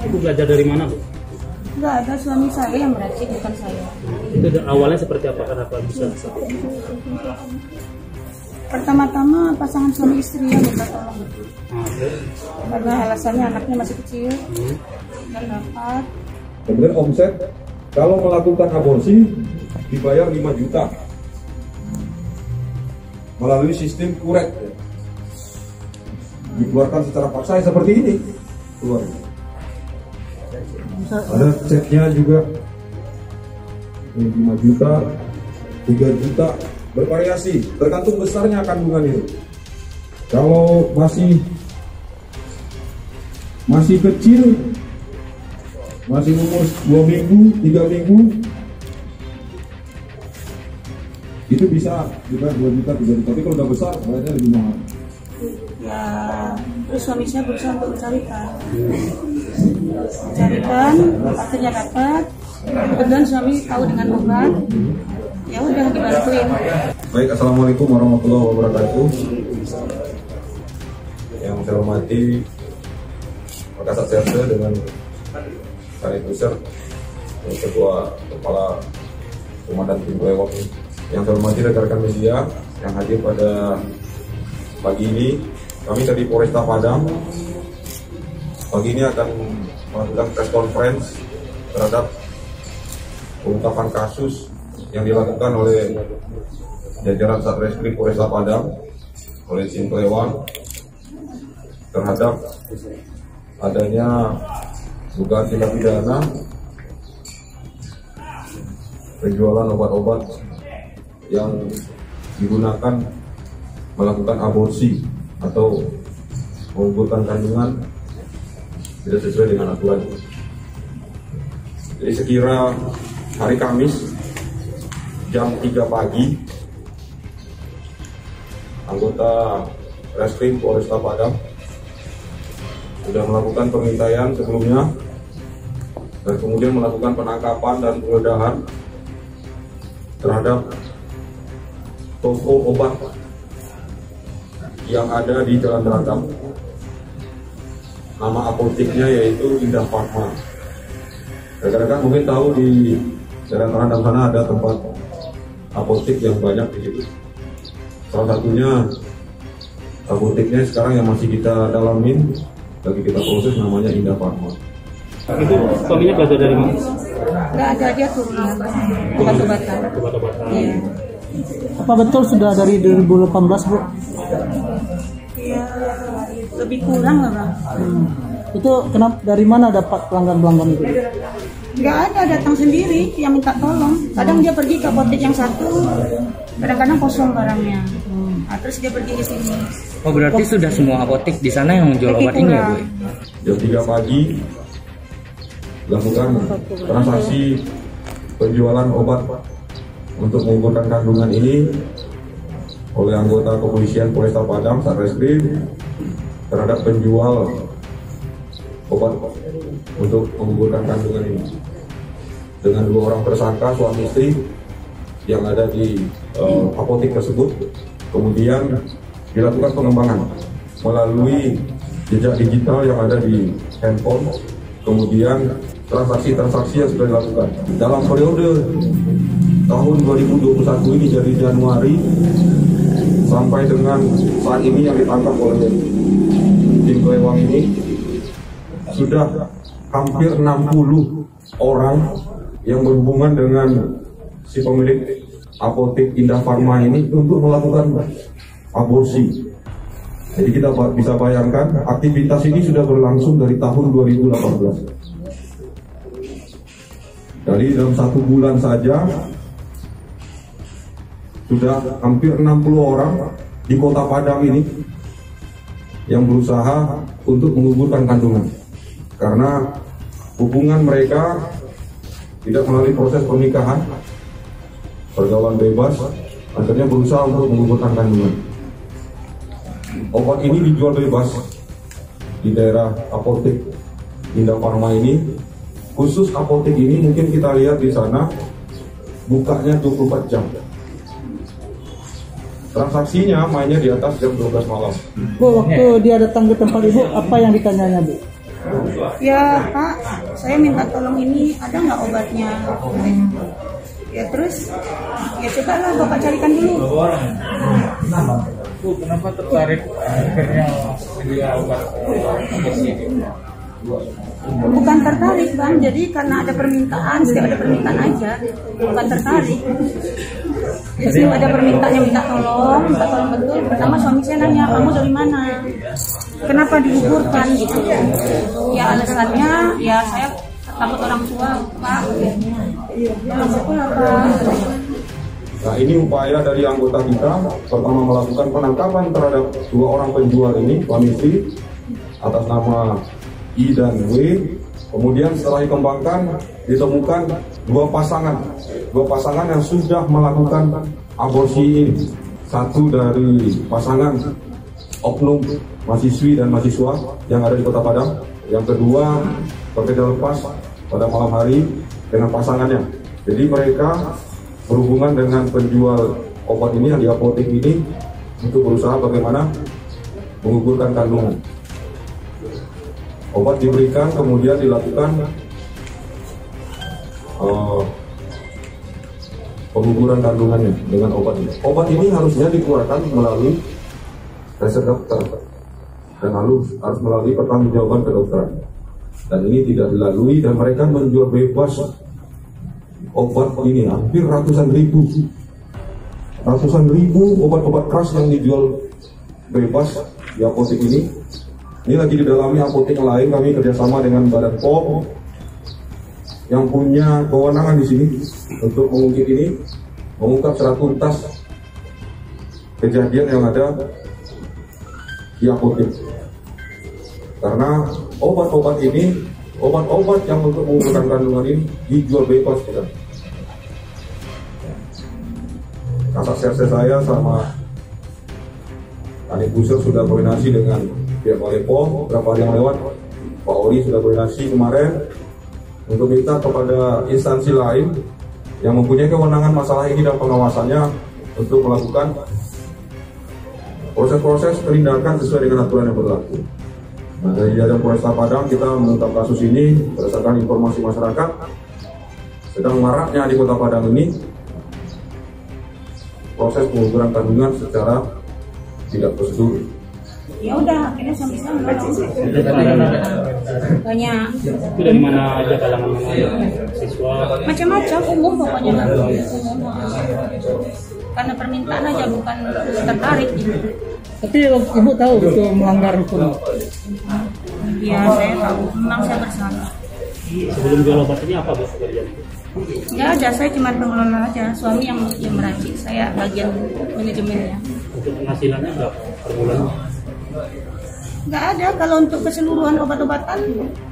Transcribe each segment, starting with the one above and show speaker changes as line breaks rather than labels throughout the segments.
Ibu belajar dari mana, Bu?
Enggak, ada suami saya yang meracik, bukan saya.
Itu awalnya seperti apa? Kenapa bisa?
Pertama-tama pasangan suami istri yang minta tolong.
Terus?
Karena alasannya anaknya masih kecil dan dapat.
Kemudian omset kalau melakukan aborsi dibayar 5 juta melalui sistem kuret, dikeluarkan secara paksa seperti ini keluar. Ada ceknya juga 5 juta, 3 juta, bervariasi tergantung besarnya kandungan itu. Kalau masih kecil, masih umur 2 minggu, 3 minggu, itu bisa juga 2 juta, 3 juta. Tapi kalau udah besar, bayarnya lebih mahal.
Ya, terus suami saya berusaha untuk mencarikan, akhirnya dapat. Kemudian suami tahu dengan obat, ya udah dibantuin.
Baik, assalamualaikum warahmatullahi wabarakatuh. Yang saya hormati Wakasat Serse dengan Kanit Pusat, Ketua Kepala Komandan Tim Lewak. Yang saya hormati rekan-rekan media yang hadir pada pagi ini. Kami dari Polresta Padang pagi ini akan melakukan press conference terhadap pengungkapan kasus yang dilakukan oleh jajaran Satreskrim Polresta Padang oleh Tim Lewak terhadap adanya dugaan tindak pidana penjualan obat-obat yang digunakan melakukan aborsi atau menggugurkan kandungan tidak sesuai dengan aturan. Jadi sekira hari Kamis jam 3 pagi, anggota Reskrim Polresta Padang sudah melakukan pengintaian sebelumnya dan kemudian melakukan penangkapan dan penggeledahan terhadap toko obat yang ada di Jalan Terangkap. Nama apoteknya yaitu Indah Pharma. Rekan-rekan mungkin tahu di Jalan Terangkap sana ada tempat apotek yang banyak di situ. Salah satunya apoteknya sekarang yang masih kita dalamin, lagi kita proses, namanya Indah Pharma.
Itu suaminya belajar dari mana?
Enggak ada, dia turunan obat-obatan. Iya.
Apa betul sudah dari 2018, Bu?
Iya, lebih kurang lah, Bang.
Itu kenapa, dari mana dapat pelanggan-pelanggan itu?
Enggak ada, datang sendiri yang minta tolong. Kadang dia pergi ke apotek yang satu, kadang-kadang kosong barangnya. Nah, terus dia pergi ke sini.
Oh, berarti sudah semua apotek di sana yang menjual obat ini ya, Bu?
Jam 3 pagi lakukan transaksi penjualan obat untuk menggugurkan kandungan ini oleh anggota kepolisian Polresta Padang Satreskrim terhadap penjual obat untuk menggugurkan kandungan ini dengan 2 orang tersangka suami istri yang ada di apotek tersebut. Kemudian dilakukan pengembangan melalui jejak digital yang ada di handphone, kemudian transaksi-transaksi yang sudah dilakukan dalam periode tahun 2021 ini dari Januari sampai dengan saat ini yang ditangkap oleh tim Lewang ini sudah hampir 60 orang yang berhubungan dengan si pemilik apotek Indah Pharma ini untuk melakukan aborsi. Jadi kita bisa bayangkan aktivitas ini sudah berlangsung dari tahun 2018. Dari dalam 1 bulan saja sudah hampir 60 orang di kota Padang ini yang berusaha untuk menggugurkan kandungan karena hubungan mereka tidak melalui proses pernikahan, pergaulan bebas, akhirnya berusaha untuk menggugurkan kandungan. Obat ini dijual bebas di daerah apotek Indah Pharma ini. Khusus apotek ini mungkin kita lihat di sana bukanya 24 jam. Transaksinya mainnya di atas jam 12 malam.
Bu, waktu dia datang ke tempat Ibu, apa yang ditanyanya, Bu?
Ya Pak, saya minta tolong ini ada nggak obatnya? Ya terus, ya coba lah Bapak carikan dulu.
Bu, kenapa tertarik akhirnya dia obat ini?
Bukan tertarik Bang, jadi karena ada permintaan, setiap ada permintaan aja, bukan tertarik. Jadi ada permintaan yang minta tolong betul. Pertama suami saya nanya, kamu dari mana? Kenapa digugurkan gitu? Ya alasannya, ya saya takut orang tua Pak.
Nah, ini upaya dari anggota kita, pertama melakukan penangkapan terhadap 2 orang penjual ini, suami istri, atas nama I dan W. Kemudian setelah dikembangkan, ditemukan 2 pasangan yang sudah melakukan aborsi ini. Satu dari pasangan oknum mahasiswi dan mahasiswa yang ada di Kota Padang. Yang kedua, berbeda lepas pada malam hari dengan pasangannya. Jadi mereka berhubungan dengan penjual obat ini yang di apotek ini untuk berusaha bagaimana menggugurkan kandungan. Obat diberikan, kemudian dilakukan pengguguran kandungannya dengan obat ini. Obat ini harusnya dikeluarkan melalui resep dokter dan harus melalui pertanggungjawaban kedokteran. Dan ini tidak dilalui dan mereka menjual bebas obat ini hampir ratusan ribu obat-obat keras yang dijual bebas di apotek ini. Ini lagi didalami apotek lain, kami kerjasama dengan Badan POM yang punya kewenangan di sini untuk mengungkap secara tuntas kejadian yang ada di apotek. Karena obat-obat ini, obat-obat yang untuk menggugurkan kandungan ini dijual bebas kita. Kasat serse saya sama Kanit Busur sudah koordinasi dengan pihak Balai POM beberapa hari yang lewat. Pak Ori sudah koordinasi kemarin untuk minta kepada instansi lain yang mempunyai kewenangan masalah ini dan pengawasannya untuk melakukan proses-proses penindakan sesuai dengan aturan yang berlaku. Nah, dari Jajaran Polresta Padang kita mengungkap kasus ini berdasarkan informasi masyarakat sedang maraknya di Kota Padang ini proses pengguguran kandungan secara tidak prosedur.
Ya udah, akhirnya suami saya banyak.
Itu dari mana aja kalangan siswa?
Macam-macam, umum pokoknya umum. Karena permintaan aja, bukan tertarik gitu.
Tapi ibu tahu itu melanggar hukum.
Ya saya tahu, memang saya bersalah.
Sebelum jual obat ini apa Bu kerjaan?
Nggak ada, saya cuma pengelola aja. Suami yang meracik, saya bagian manajemennya.
Untuk penghasilannya berapa per bulan?
Nggak ada, kalau untuk keseluruhan obat-obatan.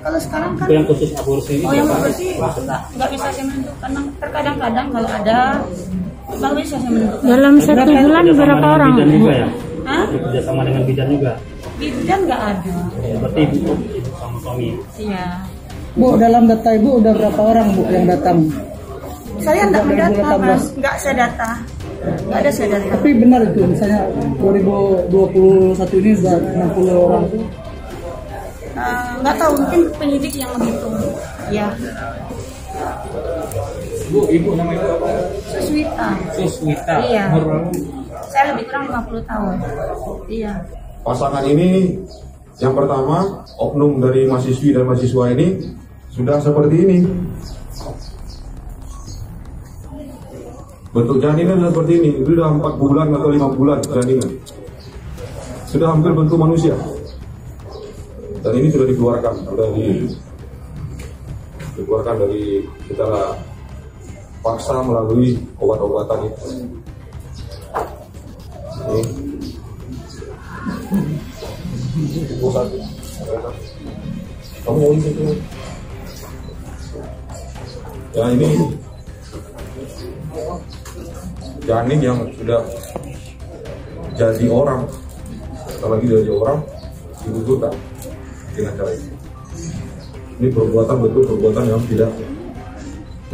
Kalau sekarang kan,
Itu yang khusus aborsi ini?
oh yang aborsi nggak bisa saya menentukan. Terkadang-kadang kalau ada, nggak bisa saya menentukan.
Dalam 1 bulan berapa orang?
Bidan juga ya?
Hah?
Kerjasama dengan bidan juga?
Bidan nggak ada.
Ya, berarti ibu sama suami.
Iya.
Bu, dalam data ibu udah berapa orang Bu yang datang?
Saya nggak
Sejak
mendata,
2018.
Mas. Nggak saya data. Nggak ada saya data.
Tapi benar itu, misalnya 2021 ini sudah 60 orang.
Nggak tahu, mungkin penyidik yang menghitung. Ya.
Bu, ibu nama ibu apa?
Suswita.
Suswita.
Iya.
Umur berapa?
Saya lebih kurang 50 tahun. Iya.
Pasangan ini yang pertama, oknum dari mahasiswi dan mahasiswa ini sudah seperti ini. Bentuk janinnya sudah seperti ini. Itu sudah 4 bulan atau 5 bulan janinnya. Sudah hampir bentuk manusia. Dan ini sudah dikeluarkan, dikeluarkan dari secara paksa melalui obat-obatan itu. Ini. Kamu mau isi itu? Ya ini janin yang sudah jadi orang, apalagi jadi orang digugurkan dengan cara ini. Ini perbuatan betul perbuatan yang tidak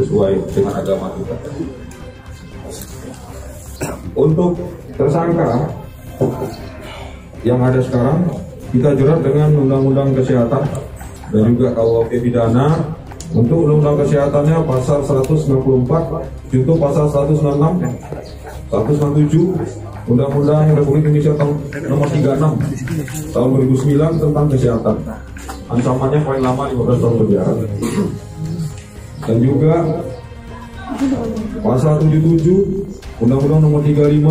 sesuai dengan agama kita. Untuk tersangka yang ada sekarang kita jerat dengan Undang-Undang Kesehatan dan juga KUHP pidana. Untuk undang-undang kesehatannya pasal 194 junto pasal 196, 197 Undang-Undang Republik Indonesia tahun nomor 36 tahun 2009 tentang kesehatan. Ancamannya paling lama 15 tahun penjara. Dan juga pasal 77 Undang-Undang nomor 35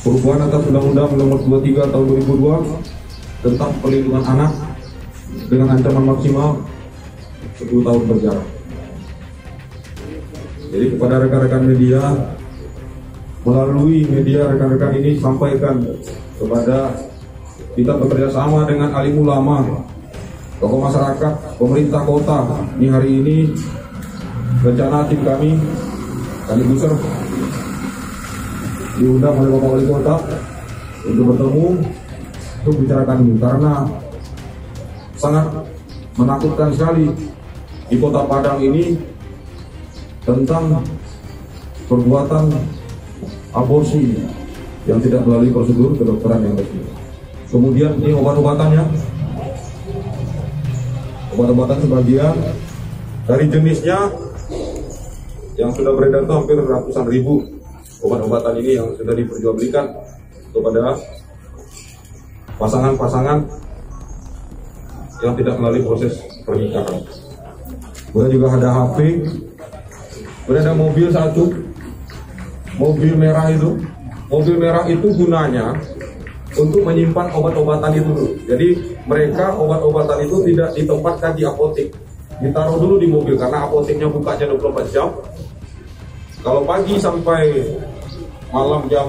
perubahan atas Undang-Undang nomor 23 tahun 2002 tentang perlindungan anak dengan ancaman maksimal 10 tahun penjara. Jadi kepada rekan-rekan media, melalui media rekan-rekan ini sampaikan kepada kita bekerja sama dengan alim ulama, tokoh masyarakat, pemerintah kota. Ini hari ini rencana tim kami Kalibuser diundang oleh Bapak Wali Kota untuk bertemu untuk bicarakan ini karena sangat menakutkan sekali di Kota Padang ini tentang perbuatan aborsi yang tidak melalui prosedur kedokteran yang resmi. Kemudian ini obat-obatannya, obat-obatan sebagian dari jenisnya yang sudah beredar itu hampir ratusan ribu obat-obatan ini yang sudah diperjualbelikan kepada pasangan-pasangan yang tidak melalui proses pernikahan. Kemudian juga ada HP, kemudian ada mobil satu, mobil merah itu. Mobil merah itu gunanya untuk menyimpan obat-obatan itu dulu. Jadi mereka obat-obatan itu tidak ditempatkan di apotek, ditaruh dulu di mobil karena apoteknya bukanya 24 jam. Kalau pagi sampai malam jam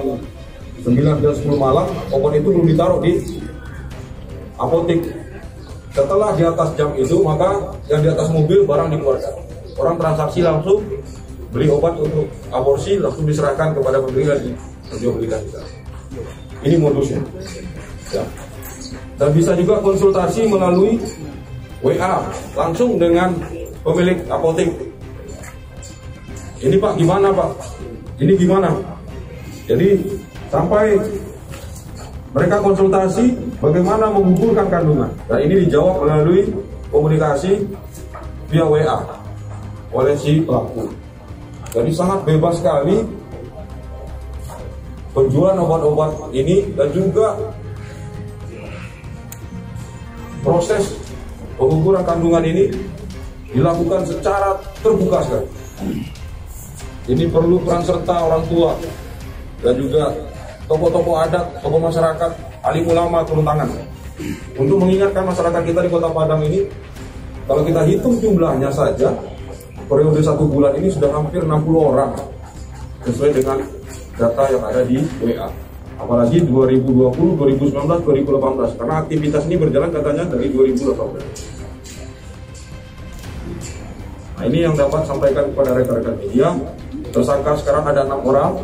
9 jam 10 malam, obat itu belum ditaruh di apotek. Setelah di atas jam itu, maka yang di atas mobil barang dikeluarkan. Orang transaksi langsung beli obat untuk aborsi, langsung diserahkan kepada pembeli lagi. Belikan. Ini modusnya. Ya. Dan bisa juga konsultasi melalui WA langsung dengan pemilik apotek. Ini Pak, gimana Pak? Ini gimana? Jadi sampai mereka konsultasi bagaimana menggugurkan kandungan. Dan ini dijawab melalui komunikasi via WA oleh si pelaku. Jadi sangat bebas sekali penjualan obat-obat ini dan juga proses pengguguran kandungan ini dilakukan secara terbuka sekali. Ini perlu peran serta orang tua dan juga tokoh-tokoh adat, tokoh masyarakat, alim ulama turun tangan untuk mengingatkan masyarakat kita di Kota Padang ini. Kalau kita hitung jumlahnya saja, periode 1 bulan ini sudah hampir 60 orang sesuai dengan data yang ada di WA. Apalagi 2020, 2019, 2018 karena aktivitas ini berjalan katanya dari 2018. Nah, ini yang dapat sampaikan kepada rekan-rekan media. Tersangka sekarang ada 6 orang